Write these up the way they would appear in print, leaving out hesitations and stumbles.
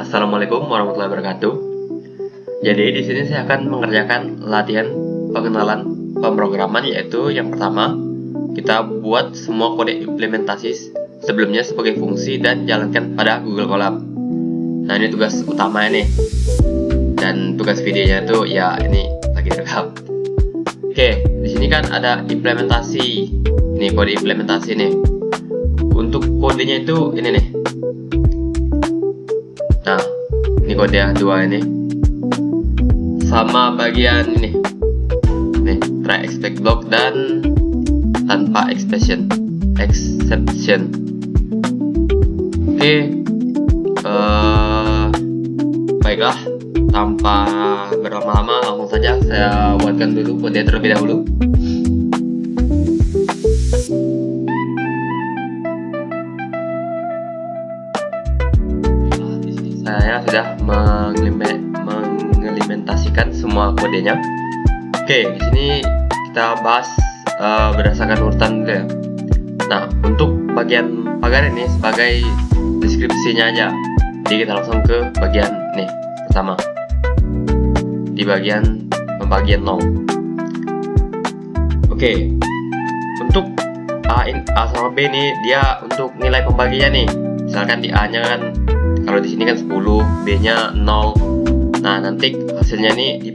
Assalamualaikum warahmatullahi wabarakatuh. Jadi di sini saya akan mengerjakan latihan pengenalan pemrograman, yaitu yang pertama kita buat semua kode implementasi sebelumnya sebagai fungsi dan jalankan pada Google Colab. Nah, ini tugas utamanya nih. Dan tugas videonya itu ya ini lagi direkam. Oke, di sini kan ada implementasi. Ini kode implementasi nih. Untuk kodenya itu ini nih. Nah, ini kode yang dua ini sama bagian ini nih, try expect block dan tanpa exception. Oke, baiklah, tanpa berlama-lama langsung saja saya buatkan dulu kode terlebih dahulu. Saya sudah mengimplementasikan semua kodenya. Oke, di sini kita bahas berdasarkan urutan dulu ya. Nah, untuk bagian pagar ini sebagai deskripsinya aja. Jadi kita langsung ke bagian nih pertama, di bagian pembagian 0. Oke, untuk A sama B nih dia untuk nilai pembaginya nih. Misalkan di A-nya kan, kalau di sini kan 10, B-nya 0. Nah, nanti hasilnya nih di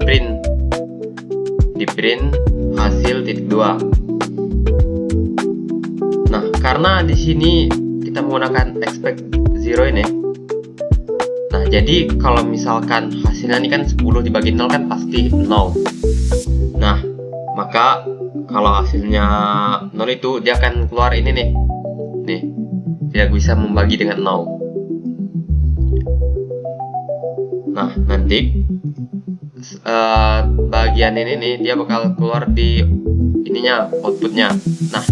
print hasil titik 2. Nah, karena di sini kita menggunakan expect 0 ini. Nah, jadi kalau misalkan hasilnya ini kan 10 dibagi 0 kan pasti 0. Nah, maka kalau hasilnya 0 itu dia akan keluar ini nih. Nih, tidak bisa membagi dengan 0. Nah, nanti bagian ini nih dia bakal keluar di ininya, outputnya. Nah,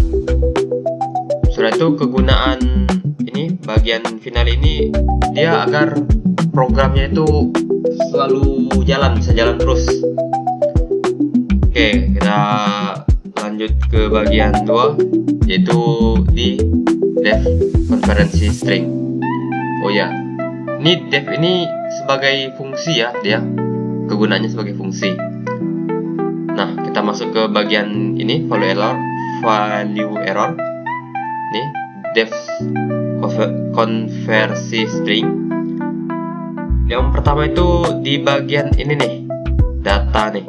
sudah itu kegunaan ini bagian final ini dia agar programnya itu selalu bisa jalan terus. Oke, kita lanjut ke bagian 2, yaitu di def conference string. Oh ya, ini def ini sebagai fungsi ya, dia kegunaannya sebagai fungsi. Nah, kita masuk ke bagian ini, value error. Nih, def conversi string. Yang pertama itu di bagian ini nih, data nih.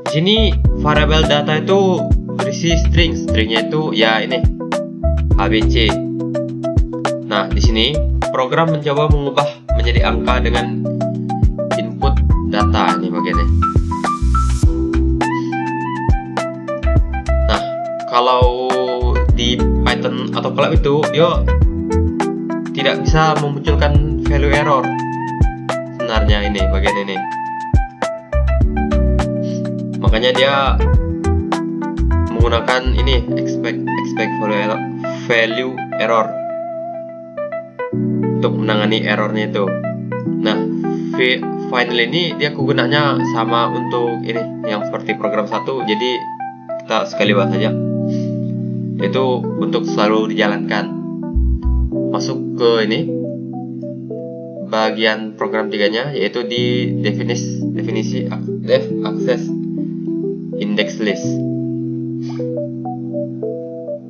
Di sini variabel data itu berisi stringnya itu ya ini ABC. Nah, di sini program mencoba mengubah menjadi angka dengan input data ini bagiannya. Nah, kalau di Python atau Colab itu dia tidak bisa memunculkan value error sebenarnya, ini bagian ini. Makanya dia menggunakan ini expect value error untuk menangani errornya itu. Nah, final ini dia kegunaannya sama untuk ini yang seperti program 1, jadi kita sekali bahas saja, yaitu untuk selalu dijalankan. Masuk ke ini bagian program 3-nya, yaitu di definisi def access index list.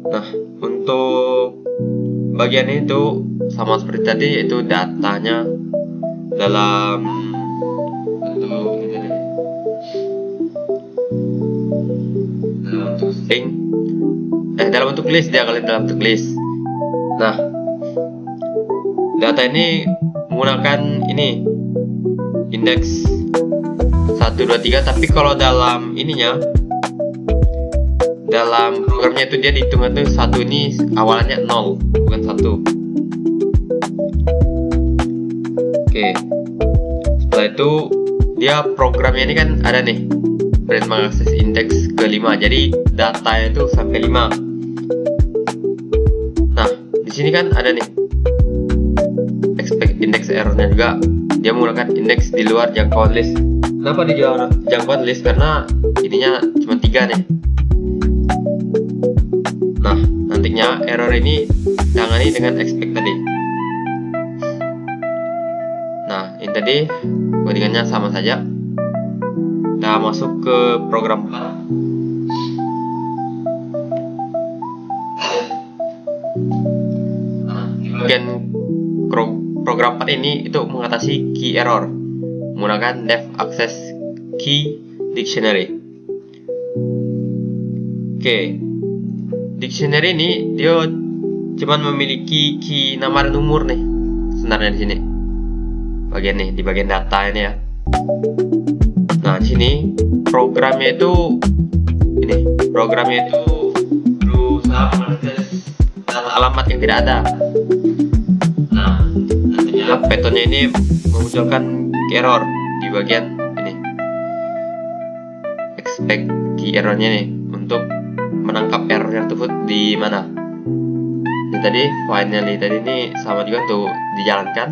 Nah, untuk bagian itu sama seperti tadi, yaitu datanya dalam bentuk string, dalam bentuk list, dia kali dalam bentuk list. Nah, data ini menggunakan ini indeks 1, 2, 3, tapi kalau dalam ininya, dalam programnya itu dia dihitung itu 1 ini awalnya 0, bukan 1. Oke, setelah itu dia programnya ini kan ada nih print mengakses indeks ke 5, jadi datanya itu sampai 5. Nah, di sini kan ada nih expect index errornya juga, dia menggunakan indeks di luar jangkauan list. Kenapa di jangkauan list? Karena ininya cuma 3 nih. Nah, nantinya error ini tangani dengan expect tadi. Nah, Jadi codingannya sama saja. Kita masuk ke program 4. Bagian program 4 ini itu mengatasi key error menggunakan dev access key dictionary. Oke, dictionary ini dia cuman memiliki key nama dan umur nih sebenarnya di sini. Bagian nih di bagian data ini ya. Nah, di sini programnya itu berusaha mengakses data alamat yang tidak ada. Nah, nantinya Pythonnya ini memunculkan key error di bagian ini. Expect key errornya nih untuk menangkap error tersebut di mana. Jadi tadi finally tadi ini sama juga untuk dijalankan.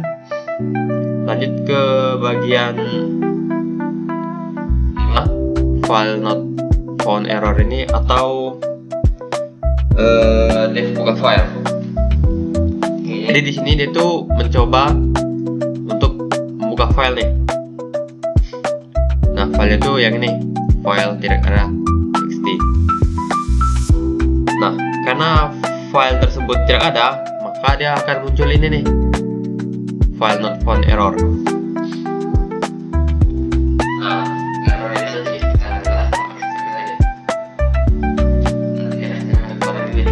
Lanjut ke bagian file not found error ini atau dev buka file. Jadi di sini dia tuh mencoba untuk membuka file nih. Nah, filenya tuh yang ini, file tidak ada txt. Nah, karena file tersebut tidak ada, maka dia akan muncul ini nih, file not found error. Nah, error ini nanti kita bahas aja. Nanti keluar ini.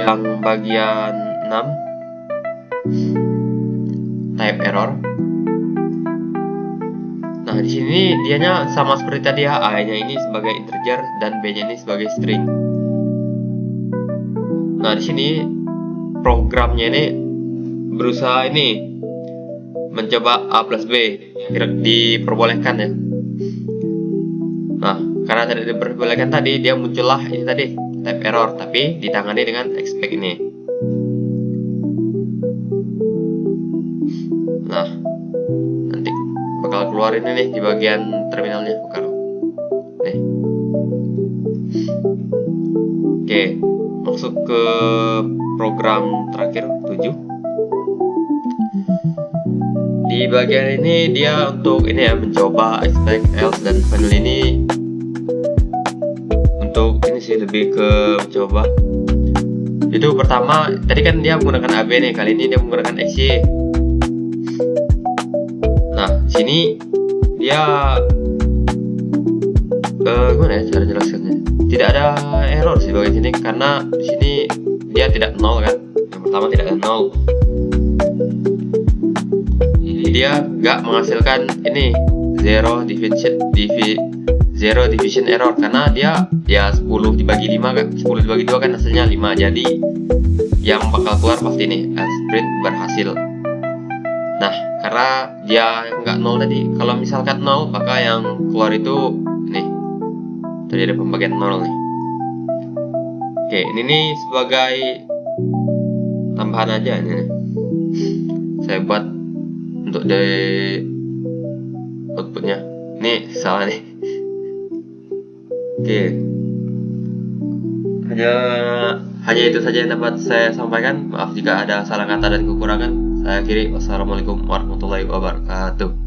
Yang bagian 6, type error. Nah, di sini dianya sama seperti tadi ya, A-nya ini sebagai integer dan B-nya ini sebagai string. Nah, di sini programnya ini berusaha ini mencoba A plus B diperbolehkan ya. Nah, karena tidak diperbolehkan tadi, dia muncullah ini tadi type error, tapi ditangani dengan expect ini. Nah, nanti bakal keluar ini nih di bagian terminalnya bakal nih. Oke, masuk ke program terakhir 7. Di bagian ini dia untuk ini ya, mencoba expect, else, dan finally ini untuk ini sih lebih ke mencoba. Itu pertama tadi kan dia menggunakan AB nih, kali ini dia menggunakan XY. Nah, sini dia gimana ya cara jelaskannya? Tidak ada error sih bagian sini karena di sini dia tidak nol kan. Yang pertama tidak ada nol. Jadi dia nggak menghasilkan ini zero division error karena dia 10 dibagi 5 kan, 10 dibagi 2 kan hasilnya 5. Jadi yang bakal keluar pasti ini else print berhasil. Nah, karena dia nggak nol tadi, kalau misalkan nol maka yang keluar itu nih tadi ada pembagian nol nih. Oke, ini nih sebagai tambahan aja nih. Saya buat untuk dari outputnya. Nih salah nih. Oke, hanya itu saja yang dapat saya sampaikan. Maaf jika ada salah kata dan kekurangan. Saya akhiri. Wassalamualaikum warahmatullahi wabarakatuh.